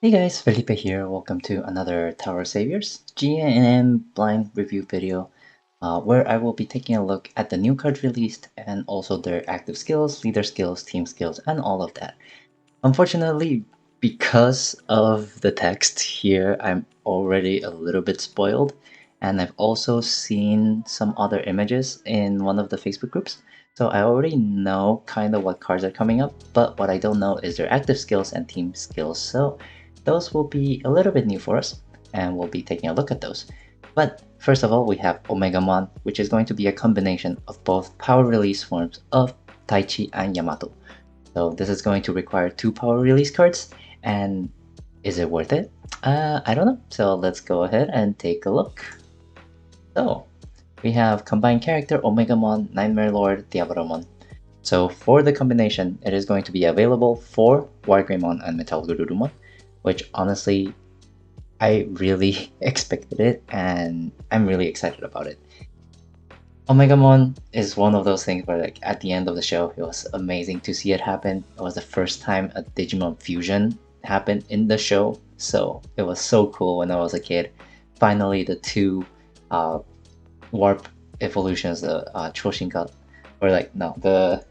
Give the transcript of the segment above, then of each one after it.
Hey guys, Felipe here. Welcome to another Tower Saviors GNN blind review video where I will be taking a look at the new cards released and also their active skills, leader skills, team skills, and all of that. Unfortunately, because of the text here, I'm already a little bit spoiled, and I've also seen some other images in one of the Facebook groups. So I already know kind of what cards are coming up, but what I don't know is their active skills and team skills. So those will be a little bit new for us, and we'll be taking a look at those. But first of all, we have Omegamon, which is going to be a combination of both power release forms of Taichi and Yamato. So this is going to require 2 power release cards, and is it worth it? I don't know. So let's go ahead and take a look. So we have combined character Omegamon, Nightmare Lord, Diaboromon. So for the combination, it is going to be available for Wargreymon and Metal which honestly, I really expected it and I'm really excited about it. Omegamon is one of those things where like at the end of the show, it was amazing to see it happen. It was the first time a Digimon fusion happened in the show, so it was so cool when I was a kid. Finally, the two warp evolutions, the Choshinka, or like no, the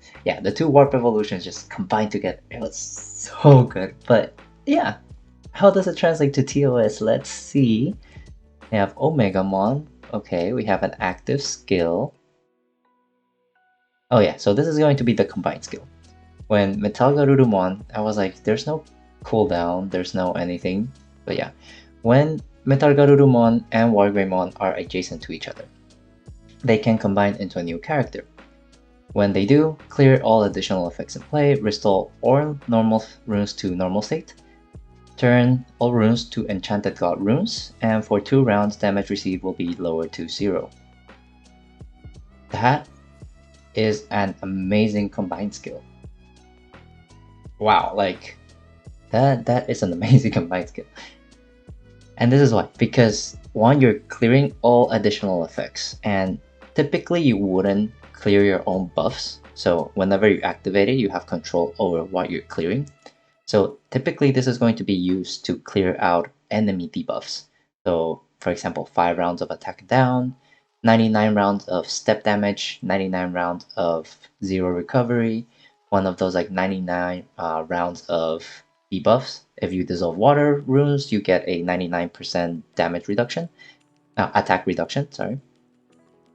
two warp evolutions just combined together. It was so good. But yeah, how does it translate to TOS? Let's see. We have Omegamon. Okay, we have an active skill. Oh yeah, so this is going to be the combined skill. When Metalgarurumon, I was like, there's no cooldown, there's no anything. But yeah, when Metalgarurumon and Wargreymon are adjacent to each other, they can combine into a new character. When they do, clear all additional effects in play, restore all normal runes to normal state, turn all runes to Enchanted God runes, and for 2 rounds, damage received will be lowered to 0. That is an amazing combined skill. Wow, like that is an amazing combined skill. And this is why, because one, you're clearing all additional effects, and typically you wouldn't clear your own buffs. So whenever you activate it, you have control over what you're clearing. So typically this is going to be used to clear out enemy debuffs. So for example, 5 rounds of attack down, 99 rounds of step damage, 99 rounds of 0 recovery, one of those like 99 rounds of debuffs. If you dissolve water runes, you get a 99% damage reduction, attack reduction, sorry,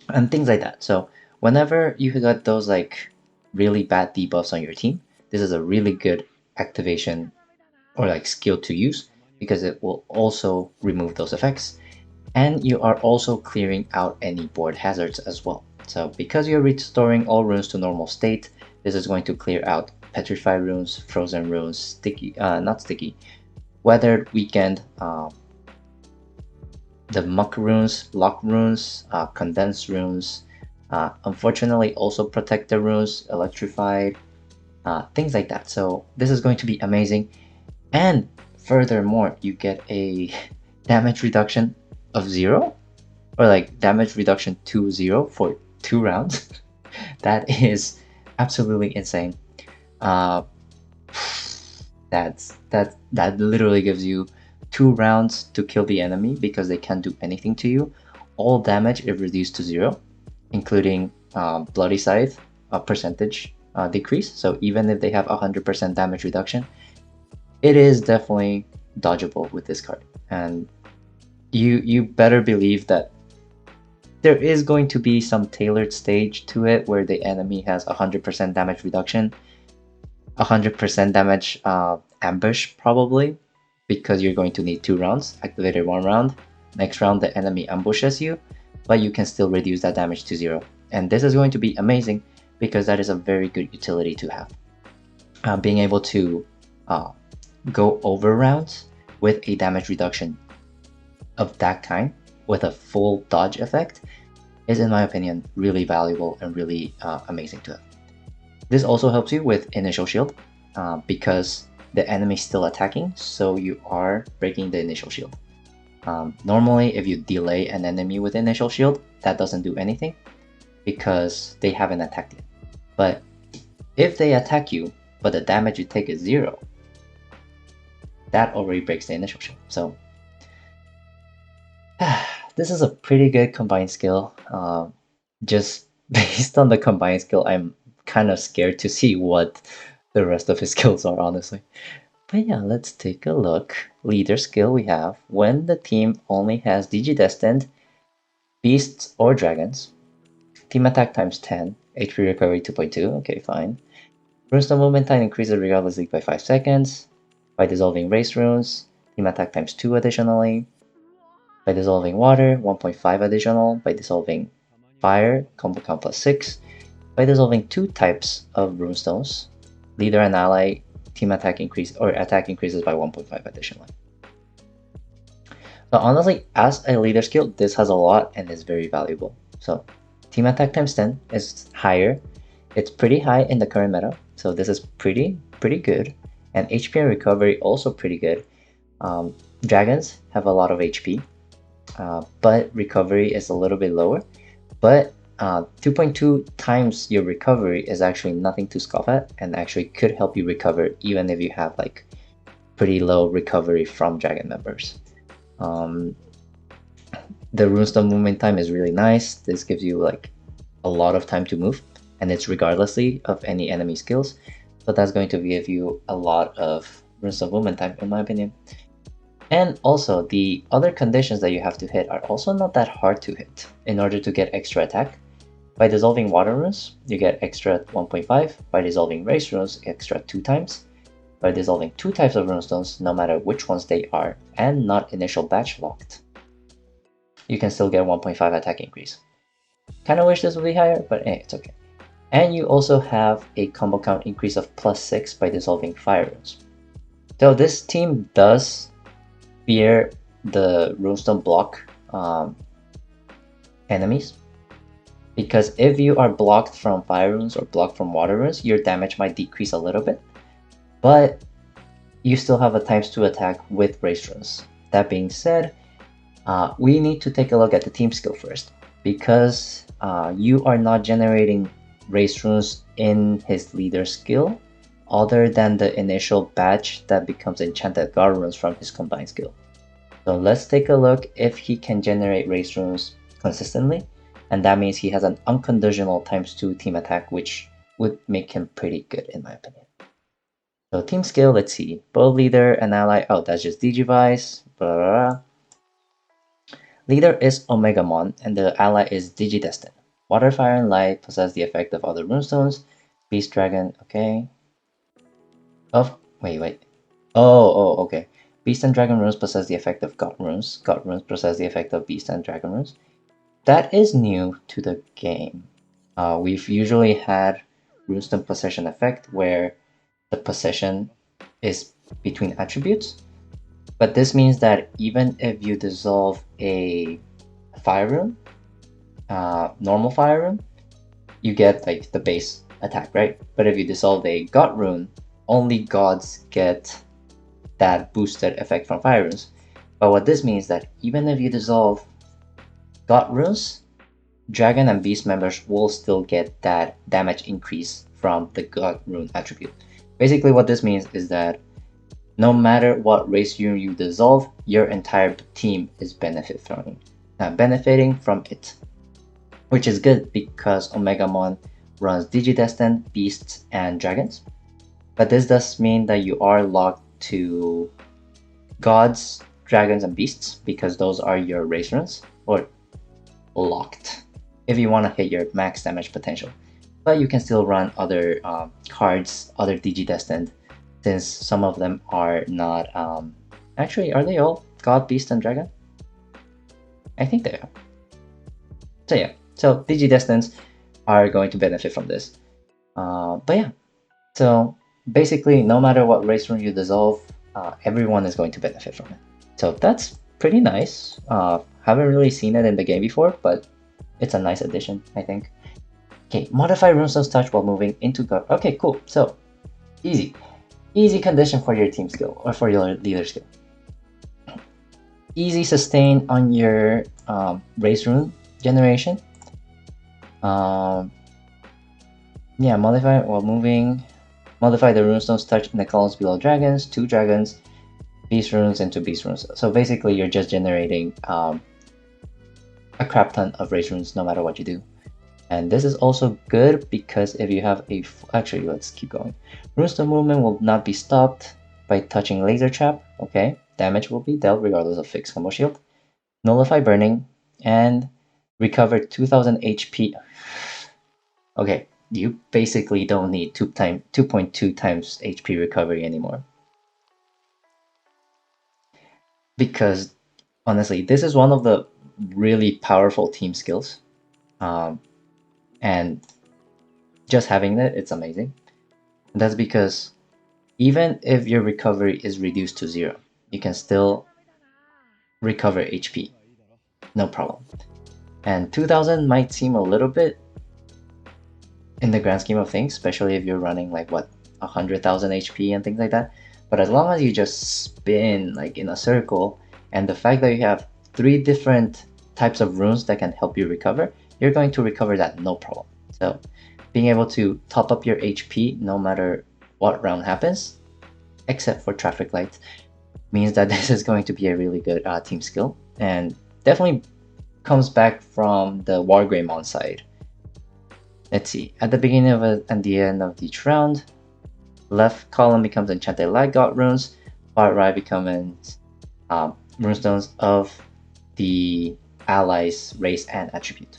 and things like that. So whenever you got those like really bad debuffs on your team, this is a really good activation or like skill to use because it will also remove those effects. And you are also clearing out any board hazards as well. So because you're restoring all runes to normal state, this is going to clear out petrified runes, frozen runes, sticky, not sticky, weathered, weakened, the muck runes, lock runes, condensed runes, unfortunately also protector runes, electrified, things like that. So this is going to be amazing. And furthermore, you get a damage reduction of 0 or like damage reduction to 0 for 2 rounds. That is absolutely insane. That literally gives you 2 rounds to kill the enemy because they can't do anything to you. All damage is reduced to 0, including Bloody Scythe percentage decrease. So even if they have 100% damage reduction, it is definitely dodgeable with this card. And you better believe that there is going to be some tailored stage to it where the enemy has 100% damage reduction, 100% damage ambush probably, because you're going to need 2 rounds, activated 1 round. Next round the enemy ambushes you, but you can still reduce that damage to 0. And this is going to be amazing because that is a very good utility to have. Being able to go over rounds with a damage reduction of that kind with a full dodge effect is, in my opinion, really valuable and really amazing to have. This also helps you with initial shield because the enemy is still attacking, so you are breaking the initial shield. Normally, if you delay an enemy with initial shield, that doesn't do anything because they haven't attacked yet. But if they attack you, but the damage you take is 0, that already breaks the initial shield. So this is a pretty good combined skill. Just based on the combined skill, I'm kind of scared to see what the rest of his skills are, honestly. But yeah, let's take a look. Leader skill we have when the team only has Digidestined, Beasts, or Dragons. Team attack times 10, HP recovery 2.2, okay, fine. Runestone movement time increases regardlessly by 5 seconds. By dissolving race runes, team attack times 2 additionally. By dissolving water, 1.5 additional. By dissolving fire, combo count plus 6. By dissolving 2 types of runestones, leader and ally, team attack attack increases by 1.5 additionally. So honestly, as a leader skill, this has a lot and is very valuable. So team attack times 10 is higher. It's pretty high in the current meta, so this is pretty good. And HP and recovery also pretty good. Dragons have a lot of HP, but recovery is a little bit lower. But 2.2 times your recovery is actually nothing to scoff at, and actually could help you recover even if you have like pretty low recovery from dragon members. The runestone movement time is really nice. This gives you like a lot of time to move, and it's regardlessly of any enemy skills. So that's going to give you a lot of runestone movement time, in my opinion. And also, the other conditions that you have to hit are also not that hard to hit in order to get extra attack. By dissolving water runes, you get extra 1.5. By dissolving race runes, extra 2 times. By dissolving 2 types of runestones, no matter which ones they are, and not initial batch locked, you can still get 1.5 attack increase. Kinda wish this would be higher, but it's okay. And you also have a combo count increase of plus 6 by dissolving fire runes. So this team does fear the runestone block enemies, because if you are blocked from fire runes or blocked from water runes, your damage might decrease a little bit, but you still have a ×2 attack with race runes. That being said, we need to take a look at the team skill first, because you are not generating race runes in his leader skill other than the initial batch that becomes enchanted guard runes from his combined skill. So let's take a look if he can generate race runes consistently, and that means he has an unconditional ×2 team attack, which would make him pretty good in my opinion. So team skill, let's see, both leader and ally, oh that's just Digivice, blah blah blah. Leader is Omegamon, and the ally is Digidestin. Water, Fire, and Light possess the effect of other runestones. Beast Dragon, okay. Oh, wait. Oh, okay. Beast and Dragon runes possess the effect of God runes. God runes possess the effect of Beast and Dragon runes. That is new to the game. We've usually had runestone possession effect where the possession is between attributes. But this means that even if you dissolve a fire rune, normal fire rune, you get like the base attack, right? But if you dissolve a god rune, only gods get that boosted effect from fire runes. But what this means is that even if you dissolve god runes, dragon and beast members will still get that damage increase from the god rune attribute. Basically what this means is that no matter what race rune you dissolve, your entire team is benefiting from it. Which is good because Omegamon runs Digidestin, Beasts, and Dragons. But this does mean that you are locked to Gods, Dragons, and Beasts, because those are your race runes, or locked, if you want to hit your max damage potential. But you can still run other cards, other Digidestined, since some of them are not... actually, are they all God, Beast, and Dragon? I think they are. So yeah, so Digidestins are going to benefit from this. But yeah, so basically no matter what race rune you dissolve, everyone is going to benefit from it. So that's pretty nice. Haven't really seen it in the game before, but it's a nice addition, I think. Okay, modify runestone's touch while moving into God. Okay, cool. So easy condition for your team skill or for your leader skill. Easy sustain on your race rune generation. Yeah, modify while moving. Modify the runestone's touch in the columns below dragons, 2 dragons. beast runes into beast runes. So basically, you're just generating a crap ton of race runes no matter what you do. And this is also good because if you have a... Actually, let's keep going. Runestone movement will not be stopped by touching laser trap. Okay, damage will be dealt regardless of fixed combo shield. Nullify burning and recover 2000 HP. Okay, you basically don't need 2.2 times HP recovery anymore. Because honestly, this is one of the really powerful team skills. And just having it, it's amazing. And that's because even if your recovery is reduced to 0, you can still recover HP. No problem. And 2000 might seem a little bit in the grand scheme of things, especially if you're running like what, 100,000 HP and things like that. But as long as you just spin like in a circle, and the fact that you have 3 different types of runes that can help you recover, you're going to recover that no problem. So being able to top up your HP no matter what round happens, except for traffic lights, means that this is going to be a really good team skill, and definitely comes back from the Wargreymon side. Let's see, at the beginning of it and the end of each round, left column becomes Enchanted Light God runes, far right becomes runestones of the ally's race and attribute.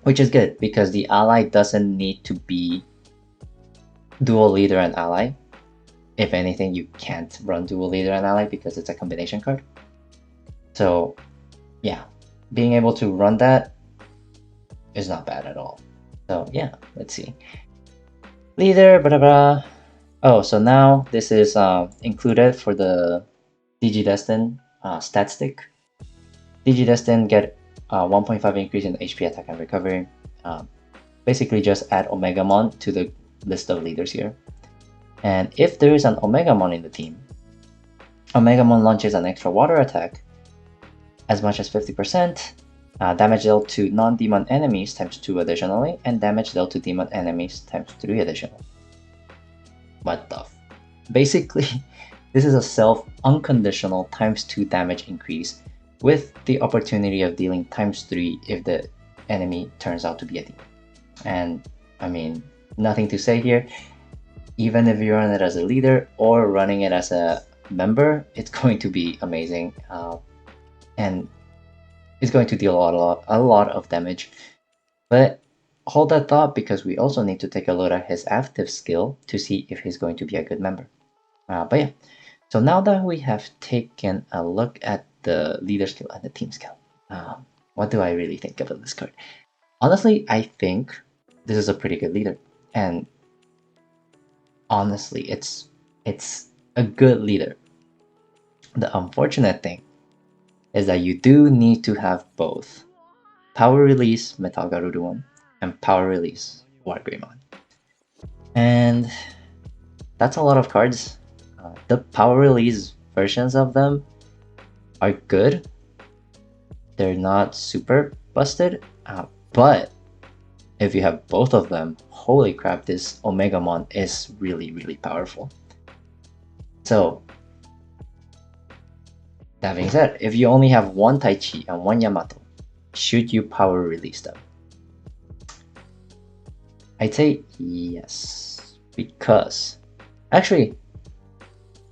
Which is good, because the ally doesn't need to be dual leader and ally. If anything, you can't run dual leader and ally because it's a combination card. So yeah, being able to run that is not bad at all. So yeah, let's see. Leader, blah, blah, blah. Oh, so now this is included for the Digidestin stat stick. Digidestin get 1.5 increase in HP attack and recovery. Basically just add Omegamon to the list of leaders here. And if there is an Omegamon in the team, Omegamon launches an extra water attack as much as 50%, damage dealt to non-demon enemies times 2 additionally, and damage dealt to demon enemies times 3 additional. What the f... Basically, this is a self-unconditional times 2 damage increase with the opportunity of dealing times 3 if the enemy turns out to be a demon. And I mean, nothing to say here. Even if you run it as a leader or running it as a member, it's going to be amazing. And it's going to deal a lot of damage. But hold that thought, because we also need to take a look at his active skill to see if he's going to be a good member. But yeah, so now that we have taken a look at the leader skill and the team skill, what do I really think about this card? Honestly, I think this is a pretty good leader. And honestly, it's a good leader. The unfortunate thing is that you do need to have both Power Release Metal Garurumon and Power Release Wargreymon. And that's a lot of cards. The Power Release versions of them are good. They're not super busted, but if you have both of them, holy crap, this Omegamon is really, really powerful. So, that being said, if you only have one Taichi and one Yamato, should you power release them? I'd say yes, because actually,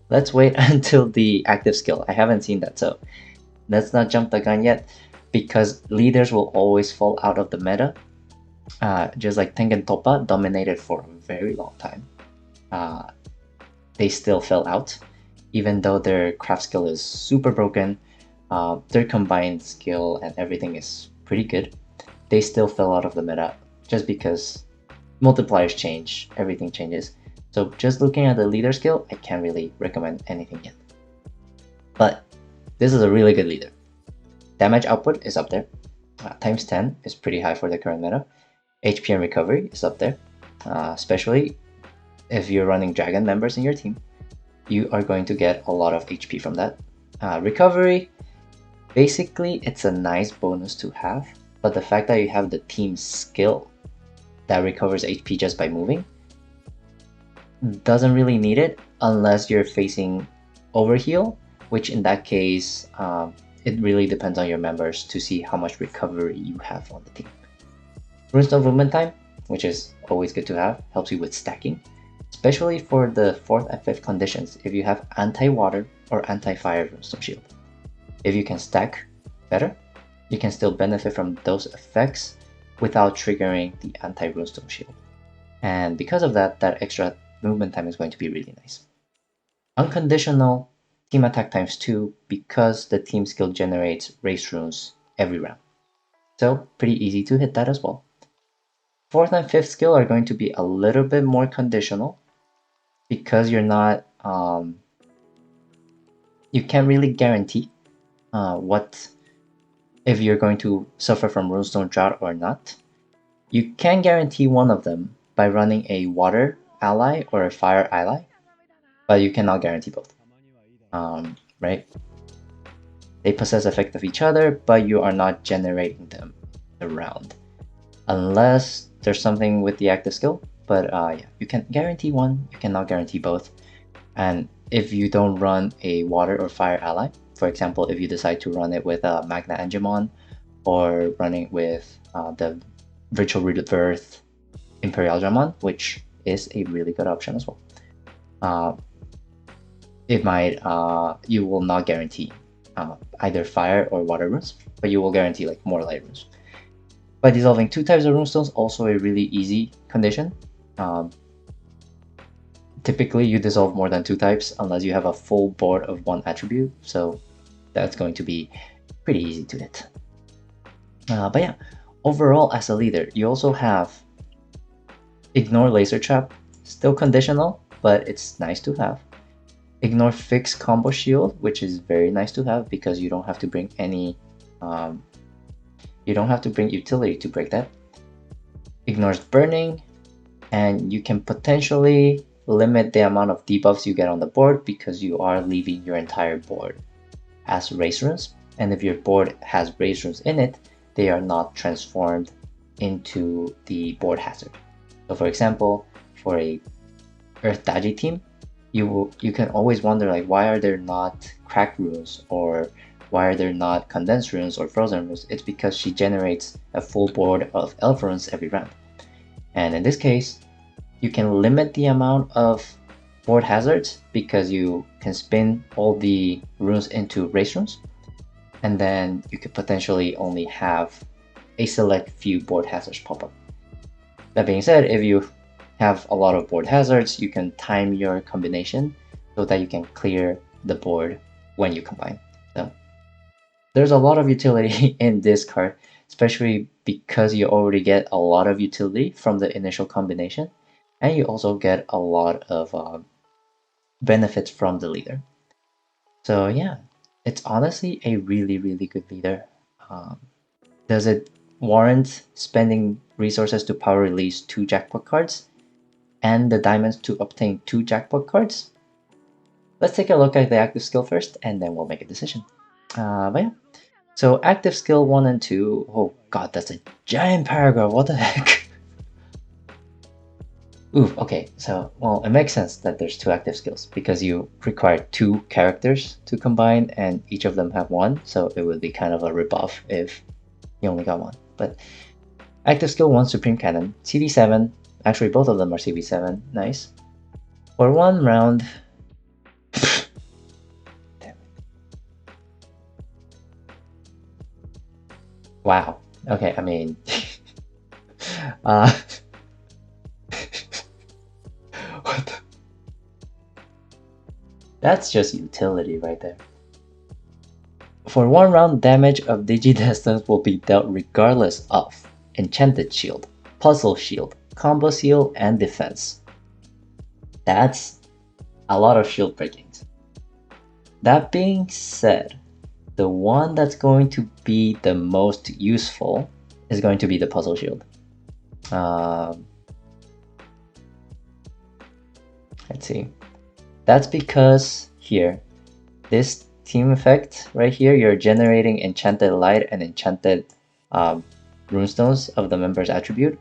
let's wait until the active skill. I haven't seen that, so let's not jump the gun yet, because leaders will always fall out of the meta. Just like Tengen Toppa dominated for a very long time. They still fell out, even though their craft skill is super broken. Their combined skill and everything is pretty good. They still fell out of the meta just because multipliers change, everything changes. So just looking at the leader skill, I can't really recommend anything yet. But this is a really good leader. Damage output is up there. Times 10 is pretty high for the current meta. HP and recovery is up there. Especially if you're running dragon members in your team, you are going to get a lot of HP from that. Recovery, basically it's a nice bonus to have, but the fact that you have the team skill that recovers HP just by moving doesn't really need it unless you're facing overheal, which in that case, it really depends on your members to see how much recovery you have on the team. Runestone movement time, which is always good to have, helps you with stacking, especially for the 4th and 5th conditions if you have anti-water or anti-fire Runestone shield. If you can stack better, you can still benefit from those effects without triggering the anti-Runestone shield. And because of that, that extra movement time is going to be really nice. Unconditional team attack times 2 because the team skill generates race runes every round. So pretty easy to hit that as well. 4th and 5th skill are going to be a little bit more conditional because you're not, you can't really guarantee what if you're going to suffer from Runestone Drought or not. You can guarantee one of them by running a water ally or a fire ally, but you cannot guarantee both. Right? They possess effect of each other, but you are not generating them around. Unless there's something with the active skill, but yeah, you can guarantee one, you cannot guarantee both. And if you don't run a water or fire ally, for example, if you decide to run it with a Magna Angemon or running with the Virtual Rebirth Imperial Dramon, which is a really good option as well. It might, you will not guarantee either fire or water runes, but you will guarantee like more light runes. By dissolving 2 types of runestones, also a really easy condition. Typically you dissolve more than 2 types unless you have a full board of 1 attribute, so that's going to be pretty easy to hit. But yeah, overall as a leader, you also have Ignore Laser Trap, still conditional, but it's nice to have. Ignore Fixed Combo Shield, which is very nice to have because you don't have to bring any, you don't have to bring utility to break that. Ignores Burning, and you can potentially limit the amount of debuffs you get on the board because you are leaving your entire board as race runes, and if your board has race runes in it, they are not transformed into the board hazard. So for example, for a Earth Daji team, you can always wonder like, why are there not cracked runes, or why are there not condensed runes or frozen runes? It's because she generates a full board of elf runes every round, and in this case you can limit the amount of board hazards because you can spin all the runes into race runes, and then you could potentially only have a select few board hazards pop up. That being said, if you have a lot of board hazards, you can time your combination so that you can clear the board when you combine. So there's a lot of utility in this card, especially because you already get a lot of utility from the initial combination, and you also get a lot of benefits from the leader. So yeah, it's honestly a really, really good leader. Does it warrant spending resources to power release 2 jackpot cards and the diamonds to obtain 2 jackpot cards? Let's take a look at the active skill first, and then we'll make a decision. But yeah, so active skill 1 and 2, oh god, that's a giant paragraph, what the heck? Ooh, okay, so, well, it makes sense that there's 2 active skills because you require 2 characters to combine and each of them have 1, so it would be kind of a rebuff if you only got 1. But active skill 1, Supreme Cannon, CV7, actually both of them are CV7, nice. For 1 round, damn it. Wow, okay, I mean, what the? That's just utility right there. For 1 round, damage of Digidestins will be dealt regardless of Enchanted Shield, Puzzle Shield, Combo Seal, and Defense. That's a lot of shield breakings. That being said, the one that's going to be the most useful is going to be the Puzzle Shield. Let's see. That's because here, this team effect right here, you're generating Enchanted Light and Enchanted runestones of the member's attribute,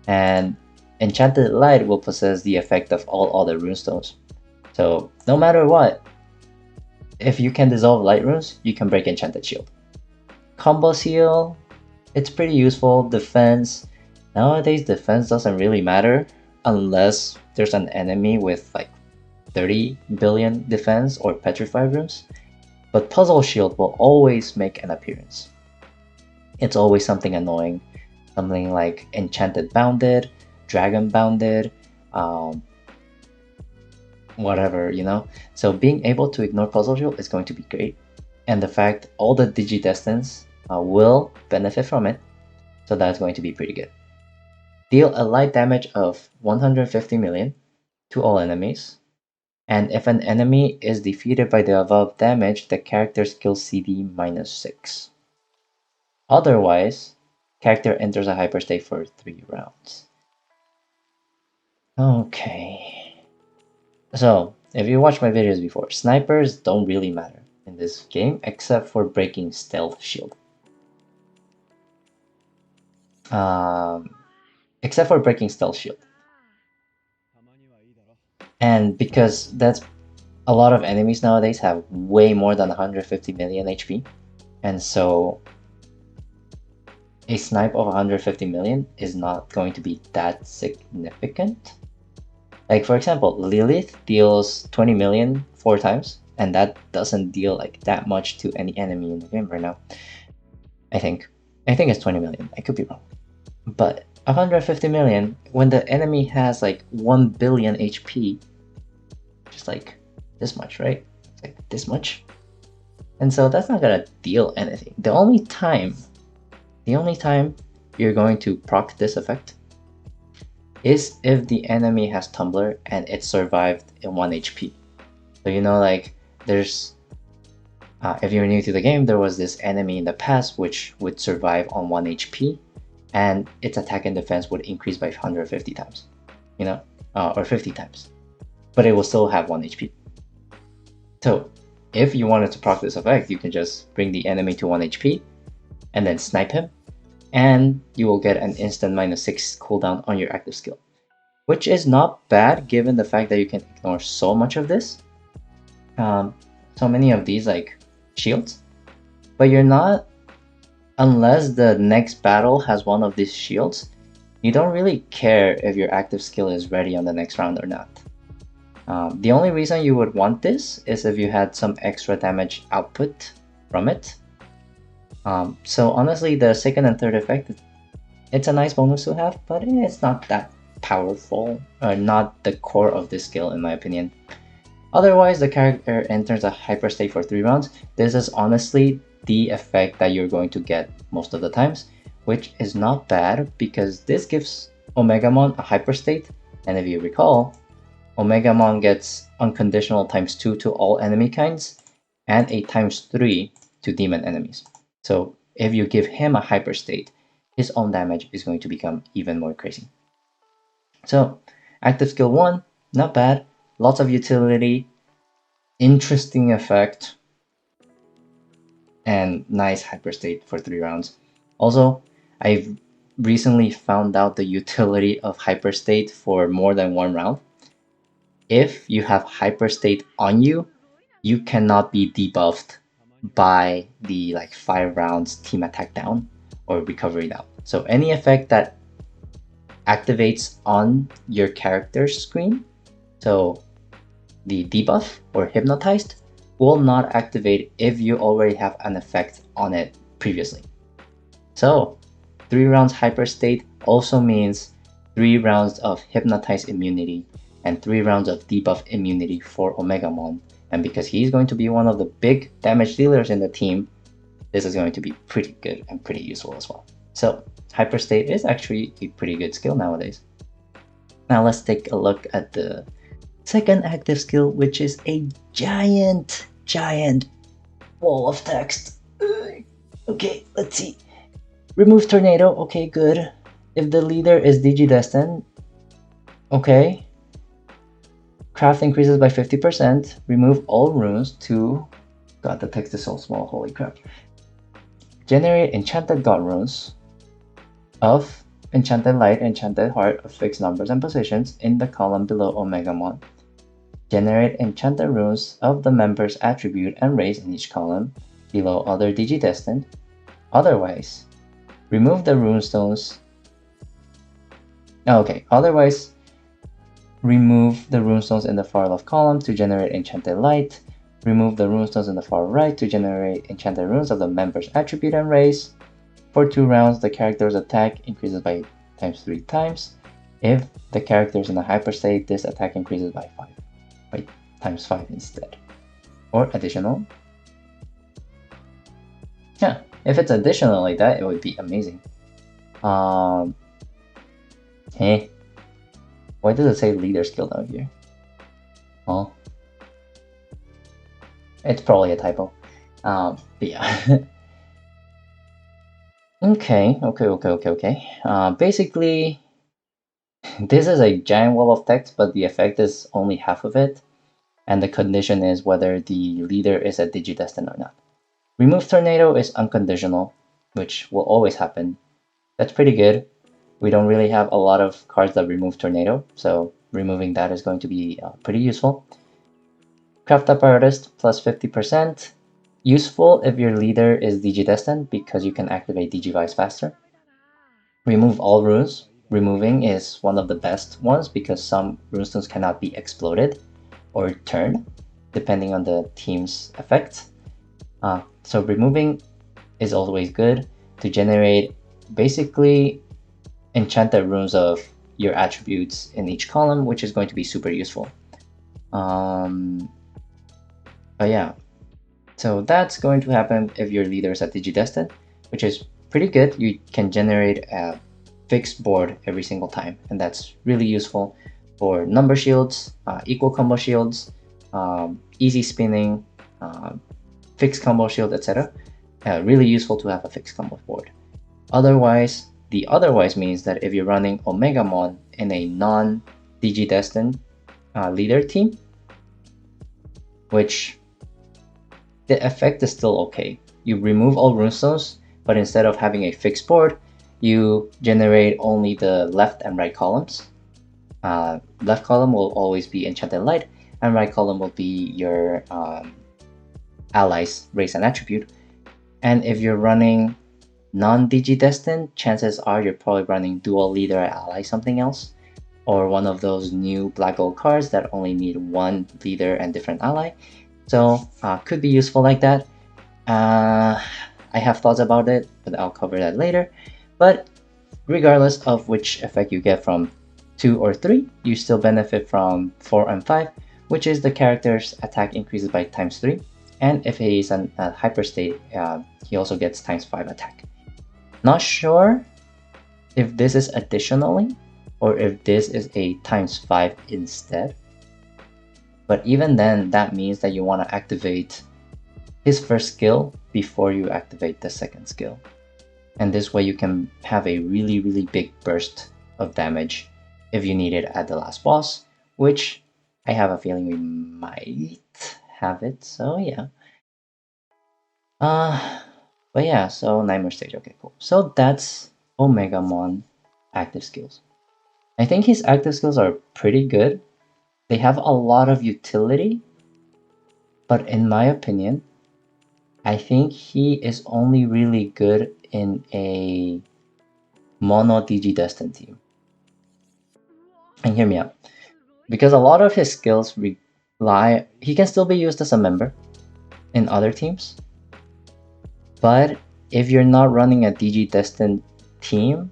and Enchanted Light will possess the effect of all other runestones. So no matter what, If you can dissolve light runes, you can break Enchanted Shield. Combo Seal, it's pretty useful. Defense, nowadays defense doesn't really matter unless there's an enemy with like 30 billion defense or petrified runes. But Puzzle Shield will always make an appearance. It's always something annoying. Something like Enchanted Bounded, Dragon Bounded, whatever, you know? So being able to ignore Puzzle Shield is going to be great. And the fact all the Digidestins will benefit from it, so that's going to be pretty good. Deal a light damage of 150 million to all enemies. And if an enemy is defeated by the above damage, the character skill CD -6. Otherwise, character enters a hyperstate for 3 rounds. Okay. So, if you watched my videos before, snipers don't really matter in this game except for breaking stealth shield. Except for breaking stealth shield. And because that's a lot of enemies nowadays have way more than 150 million HP, and so a snipe of 150 million is not going to be that significant. Like for example, Lilith deals 20 million 4 times, and that doesn't deal like that much to any enemy in the game right now. I think it's 20 million. I could be wrong, but 150 million when the enemy has like 1 billion HP, just like this much, right? It's like this much, and so that's not gonna deal anything. The only time you're going to proc this effect is if the enemy has Tumbler and it survived in 1 HP. So you know, like there's if you're new to the game, there was this enemy in the past which would survive on 1 HP, and its attack and defense would increase by 150 times, you know, or 50 times, but it will still have 1 HP. So if you wanted to proc this effect, you can just bring the enemy to 1 HP and then snipe him, and you will get an instant -6 cooldown on your active skill, which is not bad given the fact that you can ignore so much of this, so many of these like shields, but you're not, unless the next battle has one of these shields, you don't really care if your active skill is ready on the next round or not. The only reason you would want this is if you had some extra damage output from it. So honestly, the second and third effect, it's a nice bonus to have, but it's not that powerful, or not the core of this skill in my opinion. Otherwise, the character enters a hyperstate for 3 rounds. This is honestly the effect that you're going to get most of the times, which is not bad because this gives Omegamon a hyperstate, and if you recall, Omegamon gets unconditional ×2 to all enemy kinds and a ×3 to demon enemies. So if you give him a hyperstate, his own damage is going to become even more crazy. So active skill 1, not bad, lots of utility, interesting effect, and nice hyperstate for 3 rounds. Also, I've recently found out the utility of hyperstate for more than 1 round. If you have hyperstate on you, you cannot be debuffed by the like 5 rounds team attack down or recovery down. So any effect that activates on your character's screen, so the debuff or hypnotized, will not activate if you already have an effect on it previously. So 3 rounds hyperstate also means 3 rounds of hypnotized immunity and 3 rounds of debuff immunity for Omegamon. And because he's going to be one of the big damage dealers in the team, this is going to be pretty good and pretty useful as well. So hyperstate is actually a pretty good skill nowadays. Now let's take a look at the second active skill, which is a giant wall of text. Okay, let's see. Remove tornado, okay, good. If the leader is Digidestined, okay. Craft increases by 50%. Remove all runes to... God, the text is so small, holy crap. Generate enchanted god runes of enchanted light, enchanted heart of fixed numbers and positions in the column below Omegamon. Generate enchanted runes of the member's attribute and race in each column below other Digidestined. Otherwise, remove the runestones. Otherwise, remove the runestones in the far left column to generate enchanted light. Remove the runestones in the far right to generate enchanted runes of the member's attribute and race. For 2 rounds, the character's attack increases by times 3 times. If the character is in a hyperstate, this attack increases by times 5 instead. Or additional. Yeah, if it's additional like that, it would be amazing. Hey, why does it say leader skill down here? Oh, it's probably a typo. But yeah. Okay. Basically, this is a giant wall of text, but the effect is only half of it, and the condition is whether the leader is a Digidestined or not. Remove Tornado is unconditional, which will always happen. That's pretty good. We don't really have a lot of cards that remove Tornado, so removing that is going to be pretty useful. Craft Apparatus plus 50%. Useful if your leader is Digidestined because you can activate Digivice faster. Remove all runes. Removing is one of the best ones because some runestones cannot be exploded or turned depending on the team's effect. So removing is always good to generate basically enchanted runes of your attributes in each column, which is going to be super useful. But yeah, so that's going to happen if your leader is at Digidestined, which is pretty good. You can generate a fixed board every single time, and that's really useful for number shields, equal combo shields, easy spinning, fixed combo shield, etc. Really useful to have a fixed combo board. Otherwise, the otherwise means that if you're running Omegamon in a non-Digidestined leader team, which the effect is still okay. You remove all runestones, but instead of having a fixed board, you generate only the left and right columns. Left column will always be Enchanted Light, and right column will be your allies, race, and attribute. And if you're running non-Digidestined, chances are you're probably running Dual Leader Ally something else, or one of those new black gold cards that only need one leader and different ally. So could be useful like that. I have thoughts about it, but I'll cover that later. But regardless of which effect you get from 2 or 3, you still benefit from 4 and 5, which is the character's attack increases by times 3. And if he is a hyperstate, he also gets times 5 attack. Not sure if this is additionally or if this is a times 5 instead. But even then, that means that you want to activate his first skill before you activate the second skill. And this way you can have a really, really big burst of damage if you need it at the last boss, which I have a feeling we might have it, so yeah. But yeah, so Nightmare Stage, okay, cool. So that's Omegamon active skills. I think his active skills are pretty good. They have a lot of utility, but in my opinion, I think he is only really good in a mono Digidestined team. And hear me out. Because a lot of his skills rely... He can still be used as a member in other teams. But if you're not running a Digidestined team,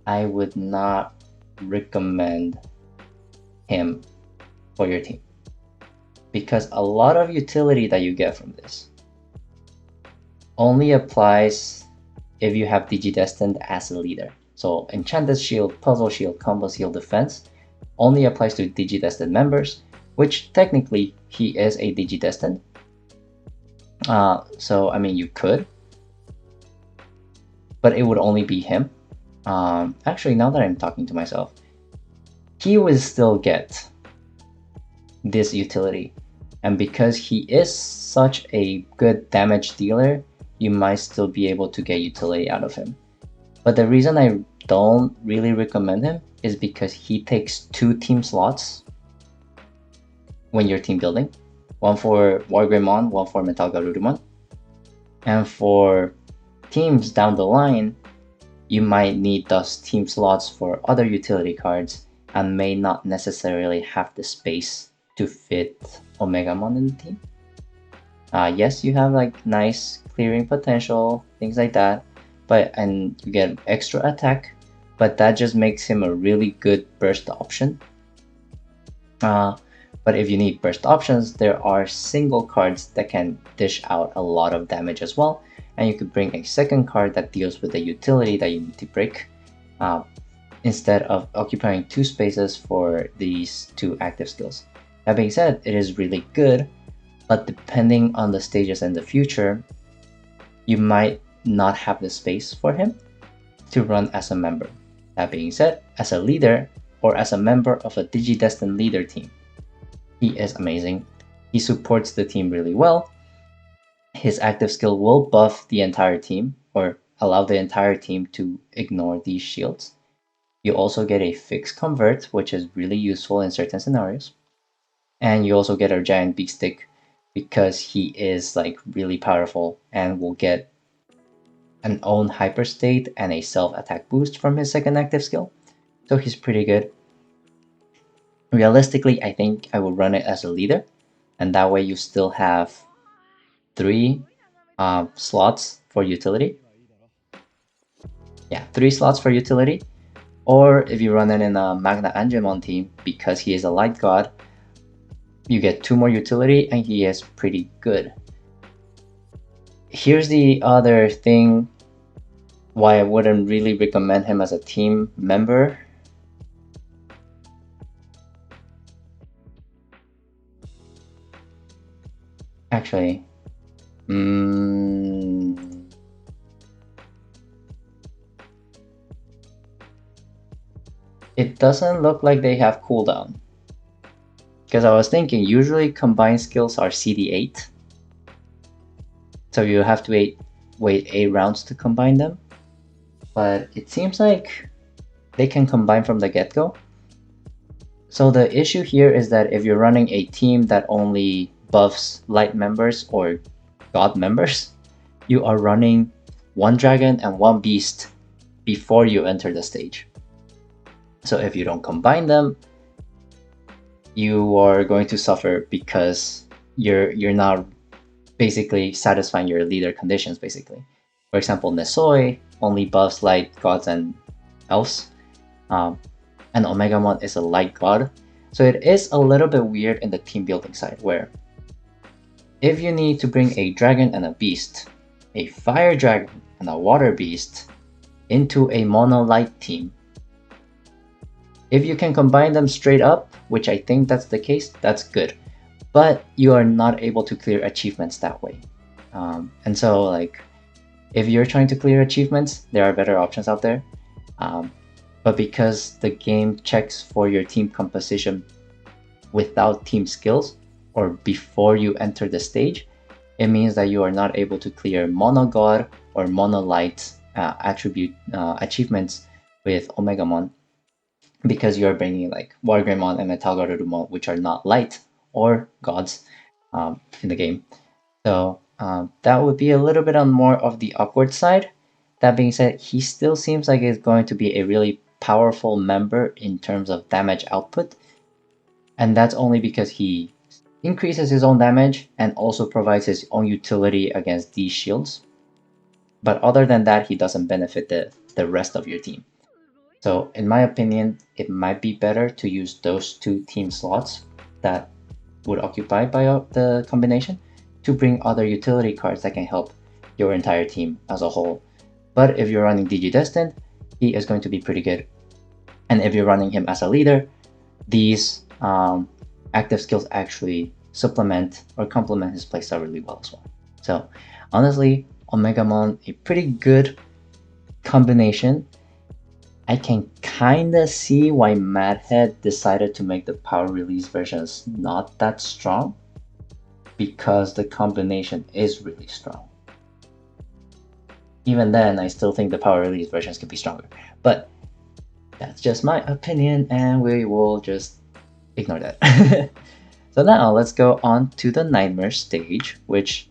I would not recommend him for your team. Because a lot of utility that you get from this only applies if you have Digidestined as a leader. So Enchanted Shield, Puzzle Shield, Combo Shield Defense only applies to Digidestined members, which technically he is a Digidestined. So I mean you could, but it would only be him. Actually, now that I'm talking to myself, he would still get this utility. And because he is such a good damage dealer, you might still be able to get utility out of him. But the reason I don't really recommend him is because he takes 2 team slots. when you're team building. One for Wargreymon, one for Gatomon. And for teams down the line, you might need those team slots for other utility cards and may not necessarily have the space to fit Omegamon in the team. Yes, you have like nice clearing potential, things like that, and you get extra attack, but that just makes him a really good burst option. But if you need burst options, there are single cards that can dish out a lot of damage as well, and you could bring a second card that deals with the utility that you need to break, instead of occupying 2 spaces for these 2 active skills. That being said, it is really good, but depending on the stages in the future, you might not have the space for him to run as a member. That being said, as a leader or as a member of a Digidestined leader team, he is amazing. He supports the team really well. His active skill will buff the entire team or allow the entire team to ignore these shields. You also get a fixed convert, which is really useful in certain scenarios. And you also get a giant beak stick because he is like really powerful and will get an own hyper state and a self attack boost from his second active skill. So he's pretty good. Realistically, I think I would run it as a leader, and that way you still have 3 slots for utility. Yeah, 3 slots for utility. Or if you run it in a Magna Angemon team, because he is a light god, you get 2 more utility and he is pretty good. Here's the other thing why I wouldn't really recommend him as a team member. Actually, it doesn't look like they have cooldown. Because I was thinking, usually combined skills are CD8. So you have to wait 8 rounds to combine them. But it seems like they can combine from the get-go. So the issue here is that if you're running a team that only buffs light members or god members, you are running 1 dragon and 1 beast before you enter the stage. So if you don't combine them, you are going to suffer because you're not basically satisfying your leader conditions, basically. For example, Nesoi only buffs light gods and elves, and Omegamon is a light god. So it is a little bit weird in the team building side, where if you need to bring a dragon and a beast, a fire dragon and a water beast into a mono light team, if you can combine them straight up, which I think that's the case, that's good. But you are not able to clear achievements that way. And so, like, if you're trying to clear achievements, there are better options out there. But because the game checks for your team composition without team skills or before you enter the stage, it means that you are not able to clear mono god or mono light attribute achievements with Omegamon, because you are bringing like Wargreymon and Gatomon, which are not light or gods in the game. So that would be a little bit on more of the awkward side. That being said, he still seems like he's going to be a really powerful member in terms of damage output. And that's only because he increases his own damage and also provides his own utility against these shields. But other than that, he doesn't benefit the rest of your team. So in my opinion, it might be better to use those 2 team slots that would occupy by the combination to bring other utility cards that can help your entire team as a whole. But if you're running Digidestined, he is going to be pretty good. And if you're running him as a leader, these active skills actually supplement or complement his playstyle really well as well. So honestly, Omegamon, a pretty good combination. I can kinda see why Madhead decided to make the power release versions not that strong, because the combination is really strong. Even then, I still think the power release versions could be stronger, but that's just my opinion and we will just ignore that. So now let's go on to the Nightmare stage, which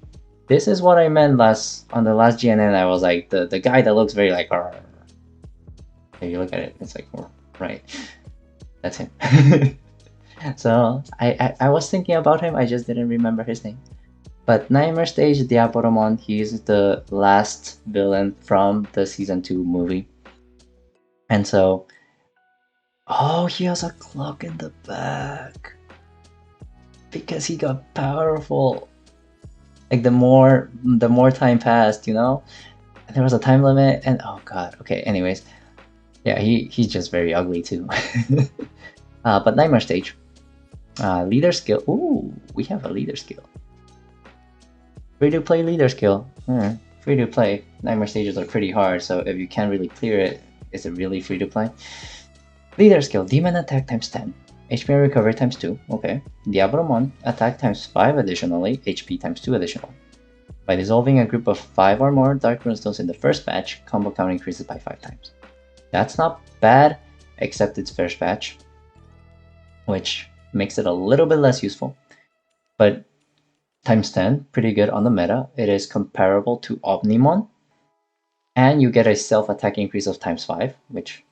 this is what I meant on the last GNN. I was like the guy that looks very like. If you look at it, it's like right. That's him. So I was thinking about him. I just didn't remember his name. But Nightmare Stage Diaboromon, he's the last villain from the season 2 movie. And so, oh, he has a clock in the back because he got powerful. Like the more time passed, you know, and there was a time limit, and oh god. Okay, anyways, yeah, he's just very ugly too. But Nightmare Stage, leader skill. Ooh, we have a leader skill. Free to play leader skill. Free to play. Nightmare stages are pretty hard, so if you can't really clear it, is it really free to play? Leader skill, demon attack times 10, HP and recovery times 2, okay. Diabolomon, attack times 5 additionally, HP times 2 additional. By dissolving a group of 5 or more Dark Runestones in the first batch, combo count increases by 5 times. That's not bad, except it's first batch, which makes it a little bit less useful. But times 10, pretty good on the meta. It is comparable to Omnimon. And you get a self-attack increase of times 5, which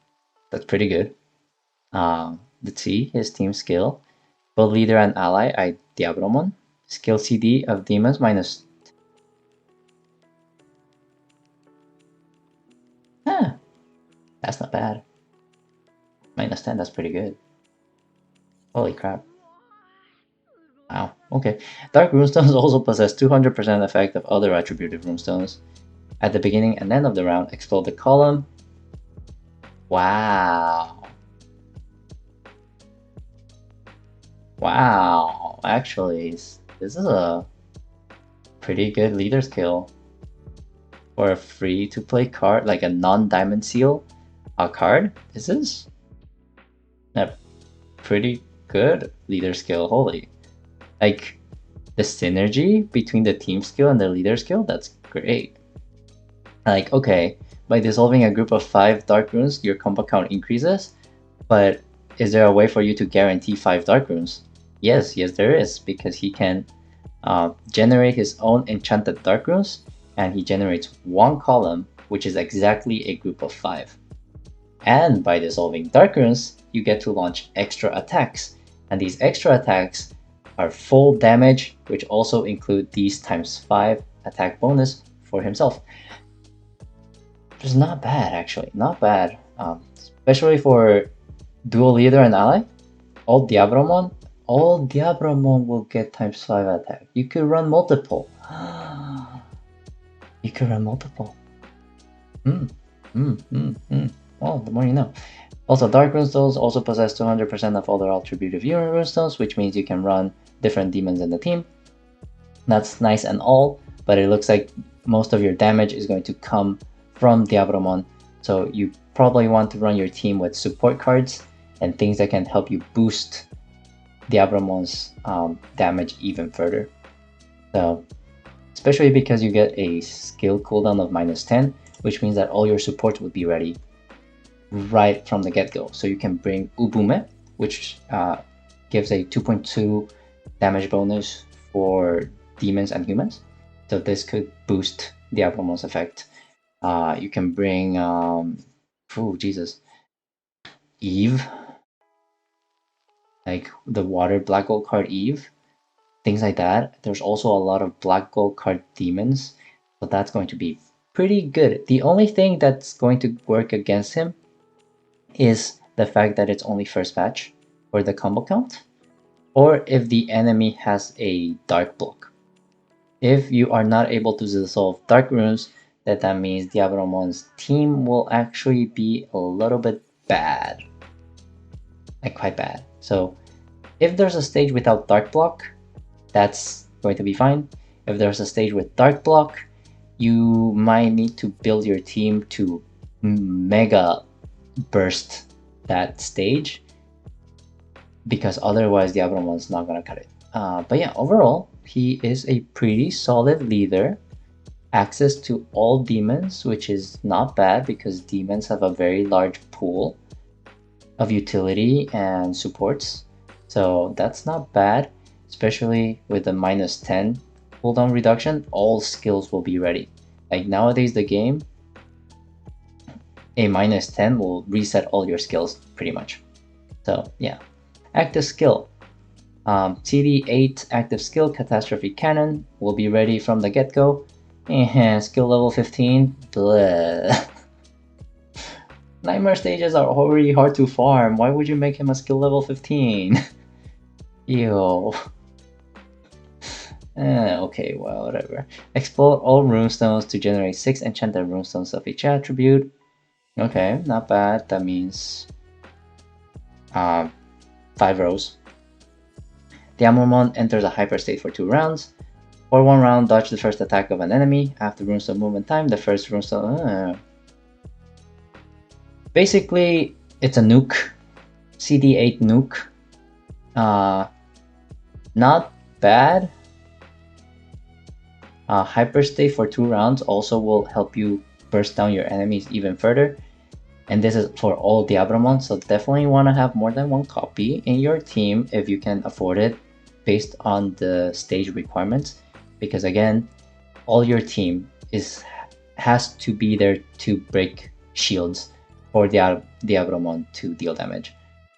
that's pretty good. Let's see, his team skill. Both leader and ally, Diaboromon. Skill CD of demons minus... that's not bad. Minus 10, that's pretty good. Holy crap. Wow, okay. Dark Runestones also possess 200% effect of other attributed runestones. At the beginning and end of the round, explode the column. Wow. Wow, actually, this is a pretty good leader skill. For a free-to-play card, like a non-diamond seal card, this is a pretty good leader skill. Holy. Like, the synergy between the team skill and the leader skill, that's great. Like, okay, by dissolving a group of 5 dark runes, your combo count increases, but is there a way for you to guarantee 5 dark runes? Yes, there is, because he can generate his own enchanted dark runes, and he generates 1 column, which is exactly a group of 5. And by dissolving dark runes, you get to launch extra attacks, and these extra attacks are full damage, which also include these times 5 attack bonus for himself. Which is not bad, actually, not bad. Especially for dual leader and ally. All Diaboromon will get times 5 attack. You could run multiple. You could run multiple. Well, the more you know. Also, Dark Runestones also possess 200% of all their attributive runestones, which means you can run different demons in the team. That's nice and all, but it looks like most of your damage is going to come from Diaboromon, so you probably want to run your team with support cards and things that can help you boost Diaboromon's damage even further. So, especially because you get a skill cooldown of -10, which means that all your supports would be ready right from the get-go. So you can bring Ubume, which gives a 2.2 damage bonus for demons and humans. So this could boost Diabolomon's effect. You can bring, Eve, like the water black gold card Eve, things like that. There's also a lot of black gold card demons, so that's going to be pretty good. The only thing that's going to work against him is the fact that it's only first batch for the combo count, or if the enemy has a dark block. If you are not able to dissolve dark runes, that means Diabolomon's team will actually be a little bit bad. Like quite bad. So if there's a stage without dark block, that's going to be fine. If there's a stage with dark block, you might need to build your team to mega burst that stage, because otherwise Diabolomon's not gonna cut it. But yeah, overall, he is a pretty solid leader. Access to all demons, which is not bad because demons have a very large pool of utility and supports. So that's not bad. especially with the -10 cooldown reduction, all skills will be ready. Like nowadays the game, a -10 will reset all your skills pretty much. So yeah. Active skill. CD8 active skill Catastrophe Cannon will be ready from the get-go. And skill level 15. Bleh. Nightmare stages are already hard to farm. Why would you make him a skill level 15? Ew. Okay, well, whatever. Explode all runestones to generate 6 enchanted runestones of each attribute. Okay, not bad. That means 5 rows. Diaboromon enters a hyper state for 2 rounds. For 1 round, dodge the first attack of an enemy. After runestone movement time, the first runestone... Basically, it's a nuke. CD8 nuke. Not bad. Hyper state for 2 rounds also will help you burst down your enemies even further. And this is for all Diaboromon, so definitely want to have more than 1 copy in your team if you can afford it, based on the stage requirements. Because again, all your team has to be there to break shields for Diaboromon to deal damage.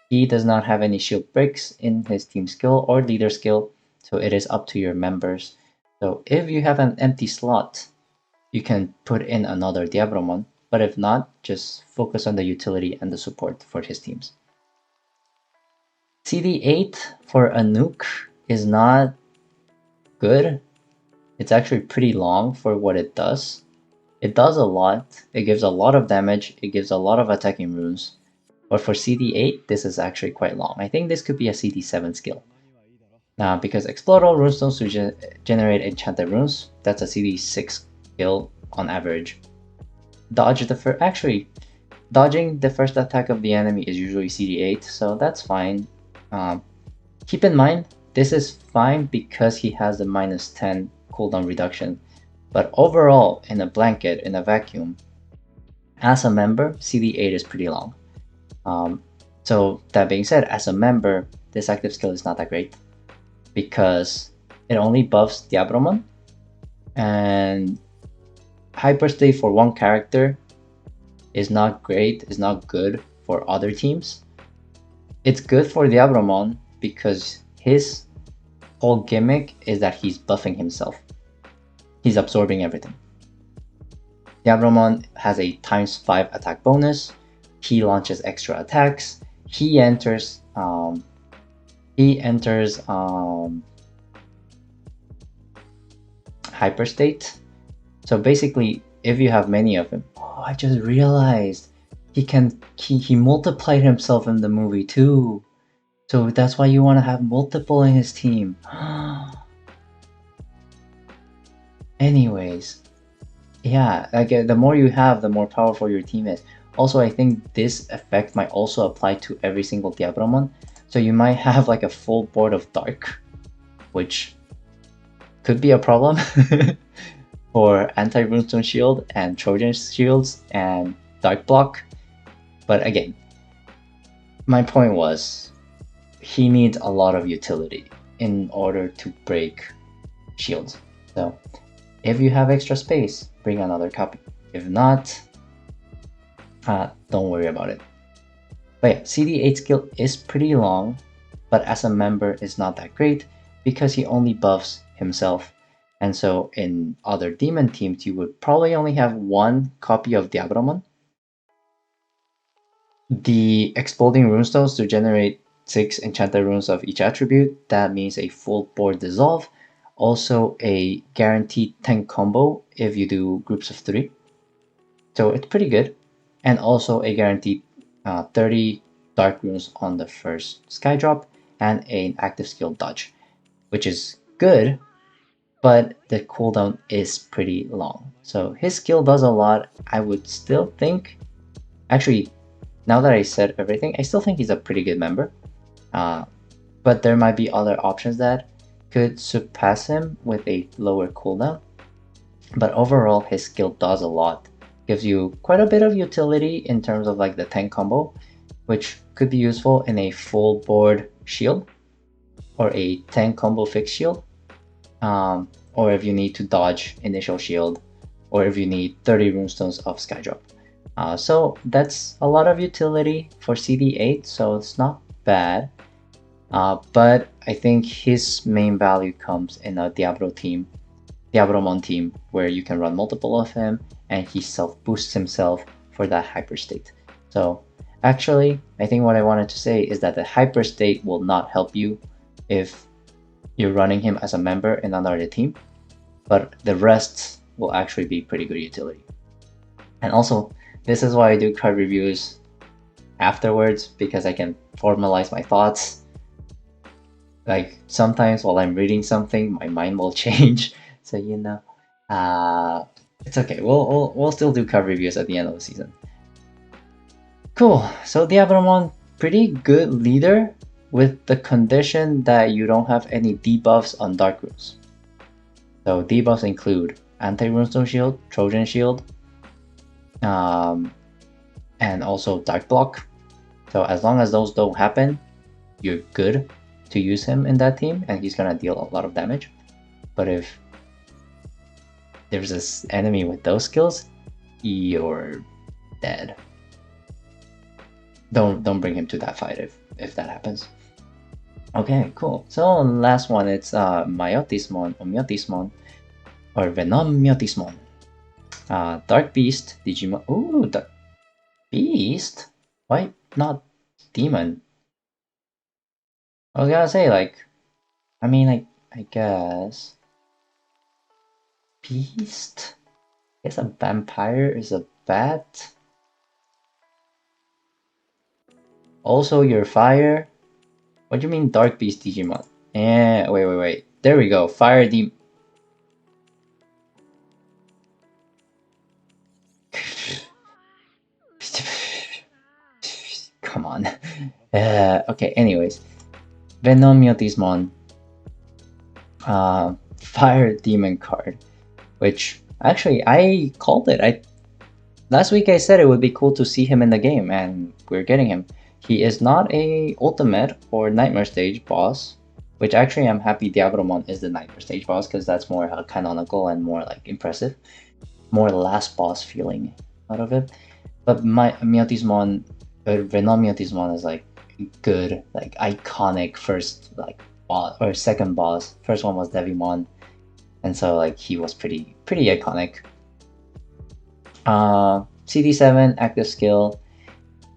He does not have any shield breaks in his team skill or leader skill, so it is up to your members. So if you have an empty slot, you can put in another Diaboromon, but if not, just focus on the utility and the support for his teams. CD8 for a nuke is not good. It's actually pretty long for what it does. It does a lot, it gives a lot of damage, it gives a lot of attacking runes. But for CD8, this is actually quite long. I think this could be a CD7 skill. Because explode all runestones to generate enchanted runes, that's a CD6 skill on average. Dodging the first attack of the enemy is usually CD8, so that's fine. Keep in mind, this is fine because he has the -10 cooldown reduction. But overall, in a blanket, in a vacuum, as a member, CD8 is pretty long. So that being said, as a member, this active skill is not that great because it only buffs Diaboromon, and hyperstay for 1 character is not great, is not good for other teams. It's good for Diaboromon because his whole gimmick is that he's buffing himself. He's absorbing everything. Diaboromon has a ×5 attack bonus. He launches extra attacks. He enters hyperstate. So basically, if you have many of him, oh, I just realized he multiplied himself in the movie too. So that's why you want to have multiple in his team. Anyways, yeah, like the more you have, the more powerful your team is. Also, I think this effect might also apply to every single Diaboromon. So you might have like a full board of Dark, which could be a problem for anti-runestone shield and Trojan shields and Dark block. But again, my point was, he needs a lot of utility in order to break shields. So if you have extra space, bring another copy. If not, don't worry about it. But yeah, CD8 skill is pretty long, but as a member is not that great because he only buffs himself. And so in other demon teams, you would probably only have 1 copy of Diaboromon. The exploding runestones to generate 6 enchanted runes of each attribute. That means a full board dissolve. Also a guaranteed 10 combo if you do groups of 3. So it's pretty good. And also a guaranteed 30 dark runes on the first sky drop and an active skill dodge, which is good, but the cooldown is pretty long. So his skill does a lot. I would still think, actually, now that I said everything, I still think he's a pretty good member. But there might be other options that could surpass him with a lower cooldown. But overall, his skill does a lot. Gives you quite a bit of utility in terms of like the 10 combo, which could be useful in a full board shield. or a 10 combo fixed shield, or if you need to dodge initial shield, or if you need 30 runestones of Skydrop. So that's a lot of utility for CD8, so it's not bad. But I think his main value comes in a Diaboromon team, where you can run multiple of him, and he self-boosts himself for that hyper state. So actually, I think what I wanted to say is that the hyper state will not help you if you're running him as a member in another team, but the rest will actually be pretty good utility. And also, this is why I do card reviews afterwards, because I can formalize my thoughts. Like sometimes while I'm reading something, my mind will change. So you know, it's okay. We'll still do card reviews at the end of the season. Cool. So Diaboromon, pretty good leader, with the condition that you don't have any debuffs on Dark Runes. So debuffs include anti-runestone shield, Trojan shield, and also Dark Block. So as long as those don't happen, you're good to use him in that team, and he's gonna deal a lot of damage. But if there's this enemy with those skills, you're dead. Don't bring him to that fight if that happens. Okay, cool. So last one, it's Mayotismon or Myotismon or Venomyotismon. Dark Beast, Digimon. Ooh, Dark Beast? Why not Demon? I was gonna say, like, I mean, I guess Beast? I guess a vampire is a bat. Also, your fire. What do you mean, Dark Beast Digimon? Eh, wait. There we go. Fire Demon. Come on. Okay, anyways. Venomyotismon. Fire Demon card. Which, actually, I called it. Last week I said it would be cool to see him in the game, and we're getting him. He is not a ultimate or nightmare stage boss, which actually I'm happy Diaboromon is the nightmare stage boss, because that's more canonical and more like impressive, more last boss feeling out of it. But my Myotismon, Venomyotismon is like good, like iconic first like boss or second boss. First one was Devimon, and so like he was pretty iconic. CD7 active skill.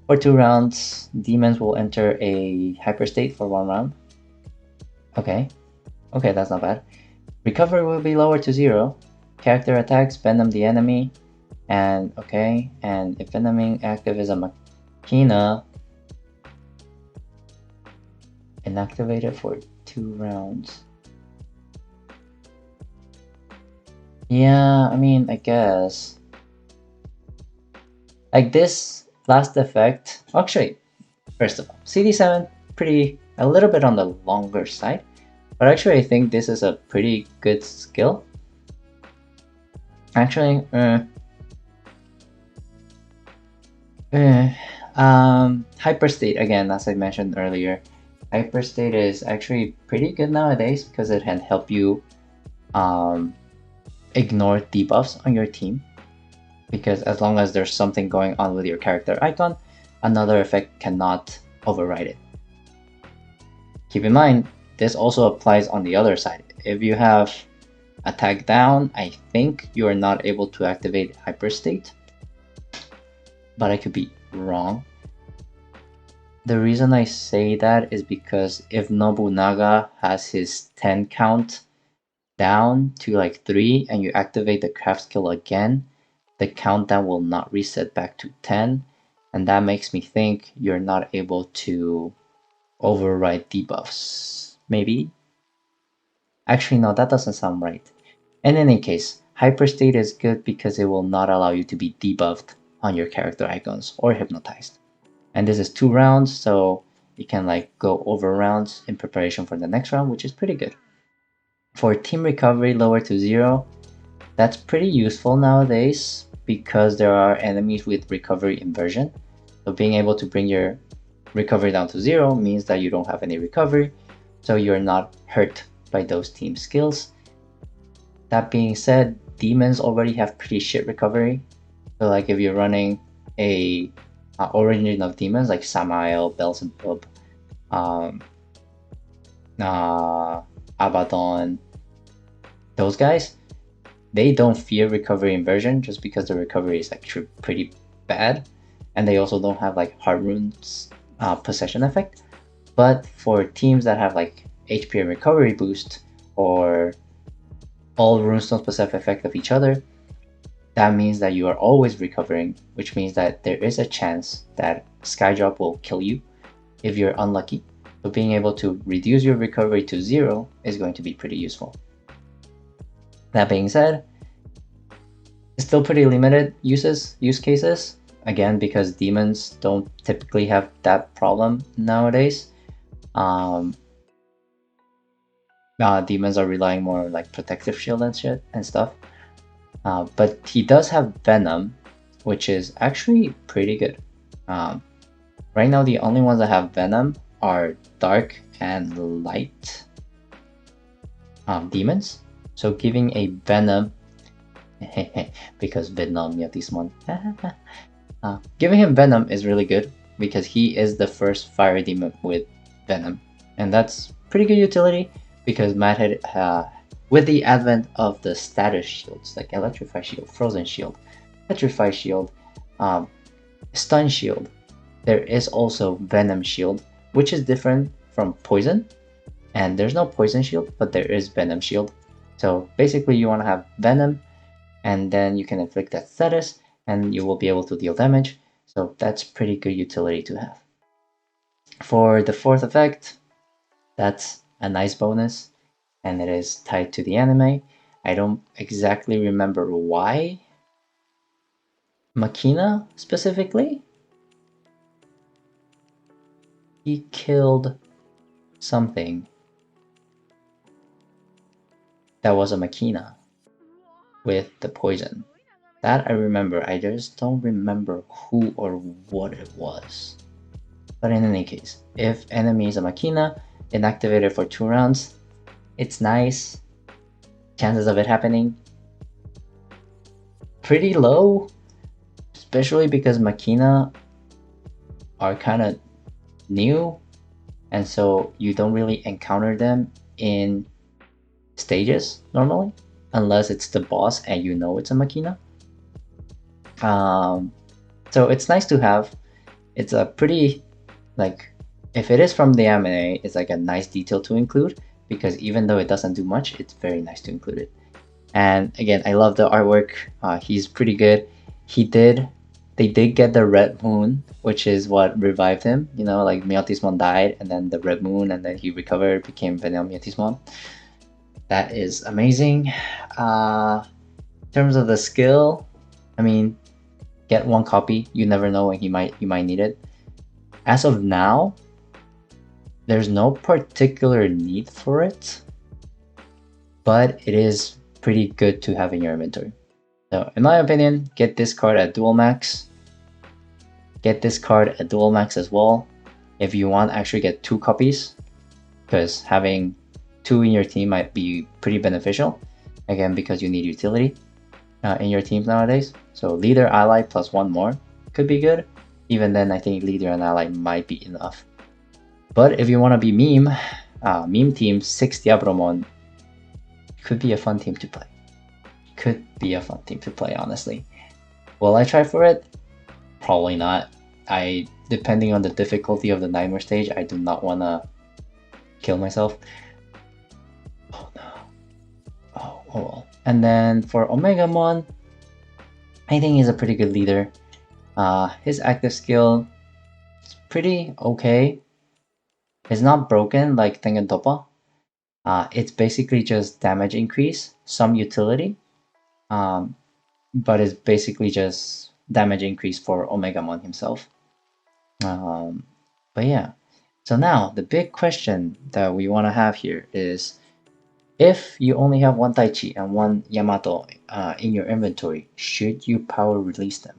For 2 rounds, demons will enter a hyper state for 1 round. Okay, that's not bad. Recovery will be lowered to 0. Character attacks venom the enemy, and if venoming active is a machina, inactivate it for 2 rounds. Yeah, I mean, I guess. Like this last effect, actually, first of all, CD7 a little bit on the longer side, but actually I think this is a pretty good skill. Actually, Hyperstate, again, as I mentioned earlier, Hyperstate is actually pretty good nowadays because it can help you ignore debuffs on your team. Because as long as there's something going on with your character icon, another effect cannot override it. Keep in mind, this also applies on the other side. If you have attack down, I think you are not able to activate Hyperstate, but I could be wrong. The reason I say that is because if Nobunaga has his 10 count down to like 3 and you activate the craft skill again, the countdown will not reset back to 10, and that makes me think you're not able to override debuffs. Maybe? Actually, no, that doesn't sound right. In any case, Hyperstate is good because it will not allow you to be debuffed on your character icons or hypnotized. And this is 2 rounds, so you can like go over rounds in preparation for the next round, which is pretty good. For team recovery lower to 0, that's pretty useful nowadays because there are enemies with recovery inversion. So being able to bring your recovery down to 0 means that you don't have any recovery, so you're not hurt by those team skills. That being said, demons already have pretty shit recovery. So like if you're running a origin of demons like Samael, Beelzebub, um, Abaddon, those guys, they don't fear recovery inversion just because the recovery is actually pretty bad, and they also don't have like hard runes possession effect. But for teams that have like HP and recovery boost, or all runestones possess effect of each other, that means that you are always recovering, which means that there is a chance that Skydrop will kill you if you're unlucky. So being able to reduce your recovery to 0 is going to be pretty useful. That being said, it's still pretty limited use cases, again because demons don't typically have that problem nowadays. Demons are relying more on like protective shield and shit and stuff. But he does have Venom, which is actually pretty good. Right now the only ones that have Venom are Dark and Light demons. So giving a Venom, because Venom Yatismon, giving him Venom is really good because he is the first fire demon with Venom, and that's pretty good utility because Matt had with the advent of the status shields like Electrify Shield, Frozen Shield, Petrify Shield, Stun Shield, there is also Venom Shield, which is different from Poison, and there's no Poison Shield, but there is Venom Shield. So basically you want to have Venom, and then you can inflict that status, and you will be able to deal damage, so that's pretty good utility to have. For the fourth effect, that's a nice bonus, and it is tied to the anime. I don't exactly remember why. Makina specifically? He killed something that was a Makina with the poison. That I remember, I just don't remember who or what it was. But in any case, if enemy is a Makina, inactivate it for 2 rounds, it's nice. Chances of it happening pretty low, especially because Makina are kind of new, and so you don't really encounter them in stages normally, unless it's the boss and you know it's a Makina. So it's nice to have. It's a pretty, like, if it is from the anime, it's like a nice detail to include, because even though it doesn't do much, it's very nice to include it. And again, I love the artwork. He's pretty good. They did get the Red Moon, which is what revived him. You know, like Mayotismon died, and then the Red Moon, and then he recovered, became Venom Mayotismon. That is amazing. In terms of the skill, I mean, get 1 copy. You never know when you might need it. As of now, there's no particular need for it, but it is pretty good to have in your inventory. So in my opinion, get this card at dual max. Get this card at dual max as well. If you want, actually get 2 copies, because having 2 in your team might be pretty beneficial. Again, because you need utility in your teams nowadays. So leader, ally, plus 1 more could be good. Even then, I think leader and ally might be enough. But if you want to be meme team, 6 Diaboromon could be a fun team to play. Could be a fun team to play, honestly. Will I try for it? Probably not. Depending on the difficulty of the nightmare stage, I do not want to kill myself. Oh no. Oh well. And then for Omegamon, I think he's a pretty good leader. His active skill is pretty okay. It's not broken like Tengen Toppa. It's basically just damage increase, some utility, but it's basically just damage increase for Omegamon himself. But yeah, so now the big question that we want to have here is, if you only have 1 Taichi and 1 Yamato in your inventory, should you power release them?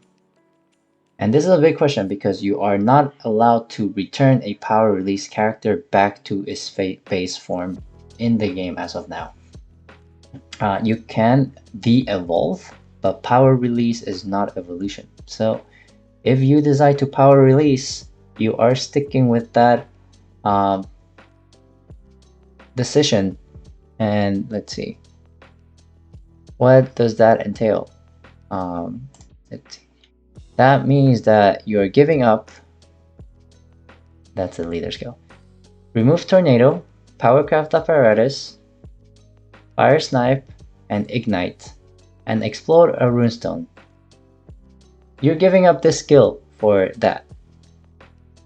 And this is a big question because you are not allowed to return a power release character back to its base form in the game as of now. You can de-evolve, but power release is not evolution. So if you decide to power release, you are sticking with that decision. And let's see, what does that entail? Let's see. That means that you're giving up. That's the leader skill. Remove Tornado, Powercraft Apparatus, Fire Snipe, and Ignite, and explode a runestone. You're giving up this skill for that.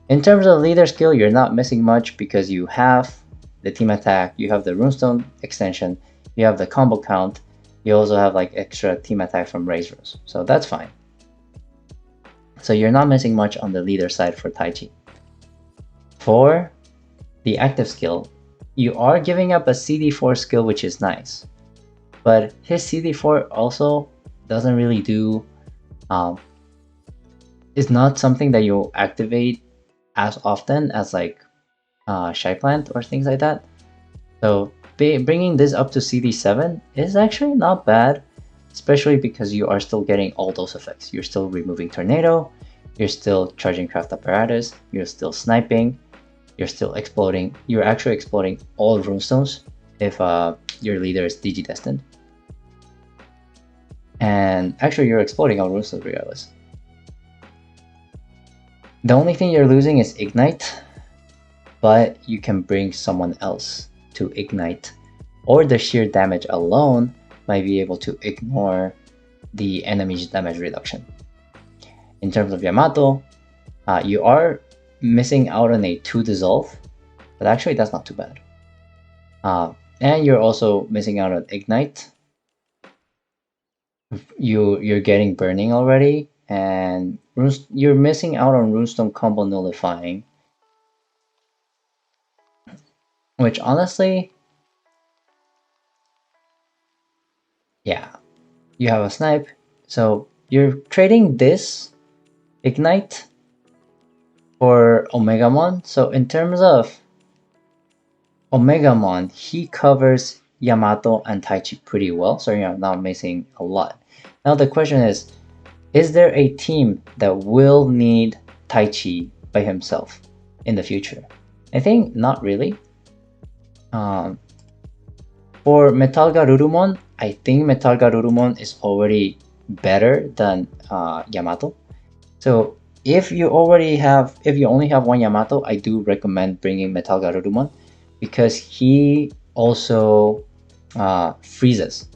In terms of leader skill, you're not missing much because you have the team attack, you have the runestone extension, you have the combo count, you also have like extra team attack from Raise Runes, so that's fine. So you're not missing much on the leader side for Taichi. For the active skill, you are giving up a CD4 skill, which is nice, but his CD4 also doesn't really do, is not something that you'll activate as often as like Shy Plant or things like that. So bringing this up to CD7 is actually not bad, especially because you are still getting all those effects. You're still removing Tornado, you're still charging Craft Apparatus, you're still sniping, you're still exploding. You're actually exploding all runestones if your leader is Digi-destined. And actually you're exploding all runestones regardless. The only thing you're losing is Ignite, but you can bring someone else to Ignite, or the sheer damage alone might be able to ignore the enemy's damage reduction. In terms of Yamato, you are missing out on a 2 dissolve, but actually that's not too bad. And you're also missing out on Ignite. You're getting burning already, and you're missing out on Runestone combo nullifying, which honestly, yeah, you have a snipe, so you're trading this Ignite for Omegamon. So in terms of Omegamon, he covers Yamato and Taichi pretty well, so you're not missing a lot. Now the question is there a team that will need Taichi by himself in the future? I think not really. For Metal Garurumon, I think Metal Garurumon is already better than Yamato. So if you only have one Yamato, I do recommend bringing Metal Garurumon because he also freezes.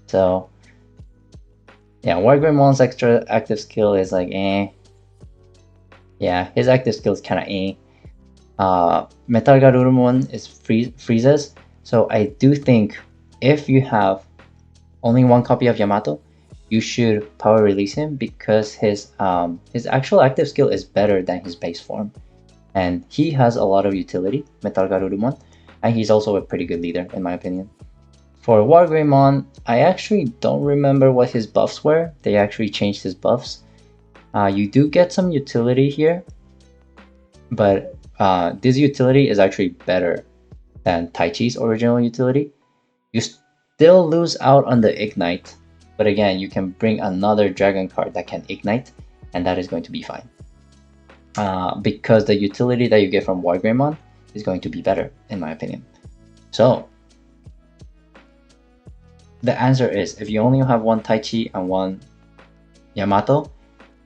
So yeah, Wargreymon's extra active skill is like eh. Yeah, his active skill is kind of eh. Metal Garurumon is freezes, so I do think if you have only one copy of Yamato, you should power release him because his actual active skill is better than his base form, and he has a lot of utility, Metal Garurumon, and he's also a pretty good leader in my opinion. For Wargreymon, I actually don't remember what his buffs were. They actually changed his buffs. You do get some utility here, but this utility is actually better than Taichi's original utility. You still lose out on the Ignite, but again, you can bring another Dragon card that can Ignite, and that is going to be fine. Because the utility that you get from Wargreymon is going to be better, in my opinion. So, the answer is, if you only have one Taichi and one Yamato,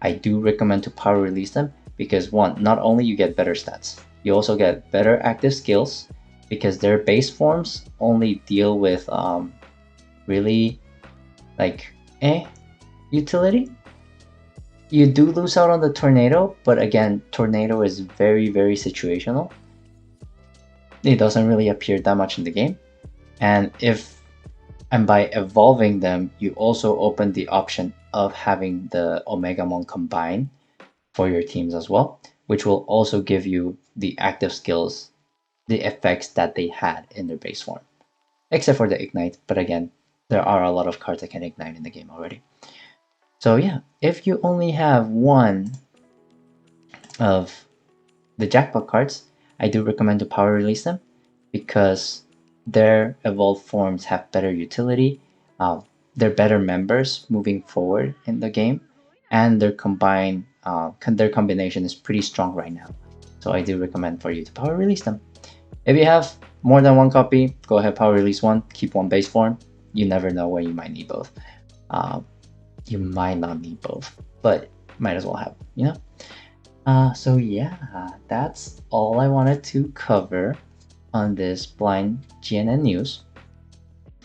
I do recommend to power release them because one, not only you get better stats, you also get better active skills because their base forms only deal with really like utility. You do lose out on the Tornado, but again, Tornado is very, very situational. It doesn't really appear that much in the game. And by evolving them, you also open the option of having the Omegamon combine for your teams as well, which will also give you the active skills, the effects that they had in their base form. Except for the Ignite, but again, there are a lot of cards that can Ignite in the game already. So yeah, if you only have one of the jackpot cards, I do recommend to power release them because their evolved forms have better utility, they're better members moving forward in the game, and their combination is pretty strong right now. So I do recommend for you to power release them. If you have more than one copy, go ahead power release one, keep one base form. You never know when you might need both. You might not need both, but might as well have, you know? So yeah, that's all I wanted to cover on this blind GNN news.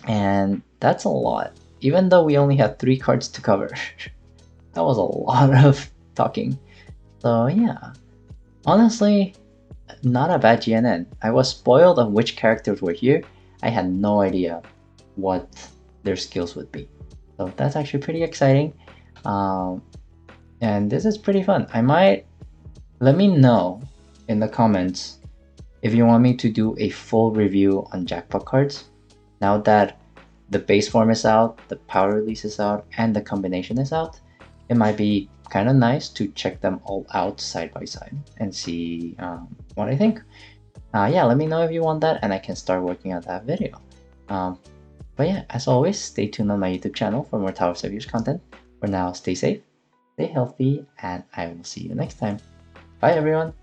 And that's a lot. Even though we only had 3 cards to cover. That was a lot of talking. So yeah, honestly, not a bad GNN. I was spoiled on which characters were here. I had no idea what their skills would be. So that's actually pretty exciting. And this is pretty fun. Let me know in the comments if you want me to do a full review on jackpot cards. Now that the base form is out, the power release is out, and the combination is out, it might be kind of nice to check them all out side by side and see what I think. Yeah, let me know if you want that and I can start working on that video. But yeah, as always, stay tuned on my YouTube channel for more Tower Saviors content. For now, stay safe, stay healthy, and I will see you next time. Bye everyone!